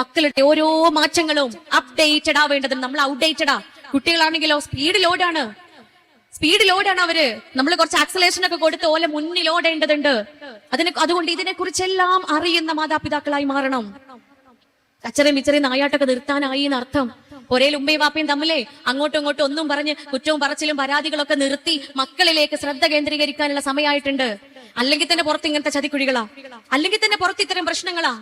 മക്കളുടെ ഓരോ മാറ്റങ്ങളും അപ്ഡേറ്റഡ് ആവേണ്ടത്. നമ്മൾ ഔട്ട്ഡേറ്റഡാ. കുട്ടികളാണെങ്കിലോ സ്പീഡ് ലോഡാണ് അവര്. നമ്മൾ കുറച്ച് ആക്സലേഷൻ ഒക്കെ കൊടുത്ത് ഓലെ മുന്നിൽ ഓടേണ്ടതുണ്ട്. അതുകൊണ്ട് ഇതിനെ കുറിച്ചെല്ലാം അറിയുന്ന മാതാപിതാക്കളായി മാറണം. കച്ചറയും മിച്ചറയും നായാട്ടൊക്കെ നിർത്താനായി എന്നർത്ഥം. ഒരേൽ ഉമ്മയും വാപ്പയും തമ്മിലേ അങ്ങോട്ടും ഇങ്ങോട്ടും ഒന്നും പറഞ്ഞ് കുറ്റവും പറച്ചിലും പരാതികളൊക്കെ നിർത്തി മക്കളിലേക്ക് ശ്രദ്ധ കേന്ദ്രീകരിക്കാനുള്ള സമയമായിട്ടുണ്ട്. അല്ലെങ്കിൽ തന്നെ പുറത്ത് ഇങ്ങനത്തെ ചതിക്കുഴികളാ, അല്ലെങ്കിൽ തന്നെ പുറത്ത് ഇത്തരം പ്രശ്നങ്ങളാ.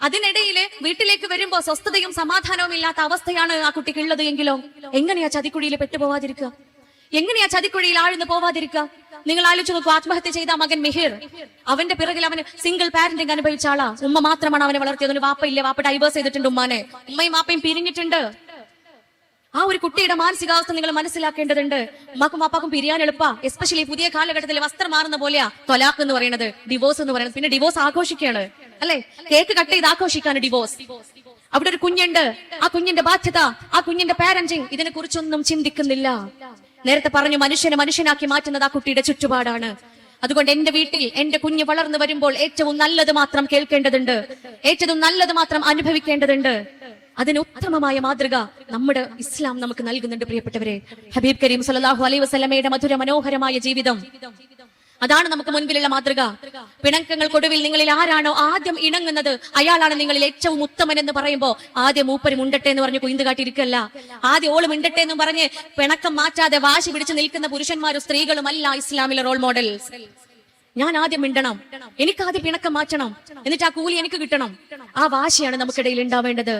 അതിനിടയില് വീട്ടിലേക്ക് വരുമ്പോ സ്വസ്ഥതയും സമാധാനവും ഇല്ലാത്ത അവസ്ഥയാണ് ആ കുട്ടിക്ക് ഉള്ളത് എങ്കിലോ എങ്ങനെയാ ചതിക്കുഴിയിൽ പെട്ടുപോവാതിരിക്കുക? എങ്ങനെയാ ചതിക്കുഴിയിൽ ആഴ്ന്നു പോവാതിരിക്കുക? നിങ്ങൾ ആലോചിച്ച് നോക്കൂ. ആത്മഹത്യ ചെയ്ത മകൻ മിഹിർ, അവന്റെ പിറകിൽ അവന് സിംഗിൾ പാരന്റിംഗ് അനുഭവിച്ച ആളാ. ഉമ്മ മാത്രമാണ് അവനെ വളർത്തിയത്. ഒരു വാപ്പ ഇല്ല. വാപ്പ ഡൈവേഴ്സ് ചെയ്തിട്ടുണ്ട് ഉമ്മാനെ. ഉമ്മയും വാപ്പയും പിരിഞ്ഞിട്ടുണ്ട്. ആ ഒരു കുട്ടിയുടെ മാനസികാവസ്ഥ നിങ്ങൾ മനസ്സിലാക്കേണ്ടതുണ്ട്. ഉമ്മാക്കും വാപ്പാക്കും പിരിയാൻ എളുപ്പാ. എസ്പെഷ്യലി പുതിയ കാലഘട്ടത്തിൽ വസ്ത്രം മാറുന്ന പോലെയാ തൊലാഖ് എന്ന് പറയുന്നത്, ഡിവോഴ്സ് എന്ന് പറയുന്നത്. പിന്നെ ഡിവോഴ്സ് ആഘോഷിക്കുകയാണ് അല്ലെ? കേക്ക് കട്ട് ചെയ്ത് ആഘോഷിക്കാണ് ഡിവോഴ്സ്. അവിടെ ഒരു കുഞ്ഞുണ്ട്. ആ കുഞ്ഞിന്റെ ബാധ്യത, ആ കുഞ്ഞിന്റെ പാരന്റിങ്, ഇതിനെ കുറിച്ചൊന്നും ചിന്തിക്കുന്നില്ല. നേരത്തെ പറഞ്ഞു, മനുഷ്യനെ മനുഷ്യനാക്കി മാറ്റുന്നത് ആ കുട്ടിയുടെ ചുറ്റുപാടാണ്. അതുകൊണ്ട് എന്റെ വീട്ടിൽ എന്റെ കുഞ്ഞ് വളർന്നു വരുമ്പോൾ ഏറ്റവും നല്ലത് മാത്രം കേൾക്കേണ്ടതുണ്ട്, ഏറ്റവും നല്ലത് മാത്രം അനുഭവിക്കേണ്ടതുണ്ട്. അതിന് ഉത്തമമായ മാതൃക നമ്മുടെ ഇസ്ലാം നമുക്ക് നൽകുന്നുണ്ട്. പ്രിയപ്പെട്ടവരെ, ഹബീബ് കരീം സല്ലല്ലാഹു അലൈഹി വസല്ലമയുടെ മധുര മനോഹരമായ ജീവിതം, അതാണ് നമുക്ക് മുൻപിലുള്ള മാതൃക. പിണക്കങ്ങൾക്കൊടുവിൽ നിങ്ങളിൽ ആരാണോ ആദ്യം ഇണങ്ങുന്നത് അയാളാണ് നിങ്ങളിൽ ഏറ്റവും ഉത്തമൻ എന്ന് പറയുമ്പോ ആദ്യം മൂപ്പര് മുണ്ടട്ടെ എന്ന് പറഞ്ഞ് കുയിന്ത് കാട്ടിയിരിക്കല്ല. ആദ്യം ഓള് മിണ്ടട്ടെ എന്ന് പറഞ്ഞ് പിണക്കം മാറ്റാതെ വാശി പിടിച്ച് നിൽക്കുന്ന പുരുഷന്മാരും സ്ത്രീകളും അല്ല ഇസ്ലാമിലെ റോൾ മോഡൽസ്. ഞാൻ ആദ്യം മിണ്ടണം, എനിക്ക് ആദ്യം പിണക്കം മാറ്റണം, എന്നിട്ട് ആ കൂലി എനിക്ക് കിട്ടണം. ആ വാശിയാണ് നമുക്കിടയിൽ ഉണ്ടാവേണ്ടത്.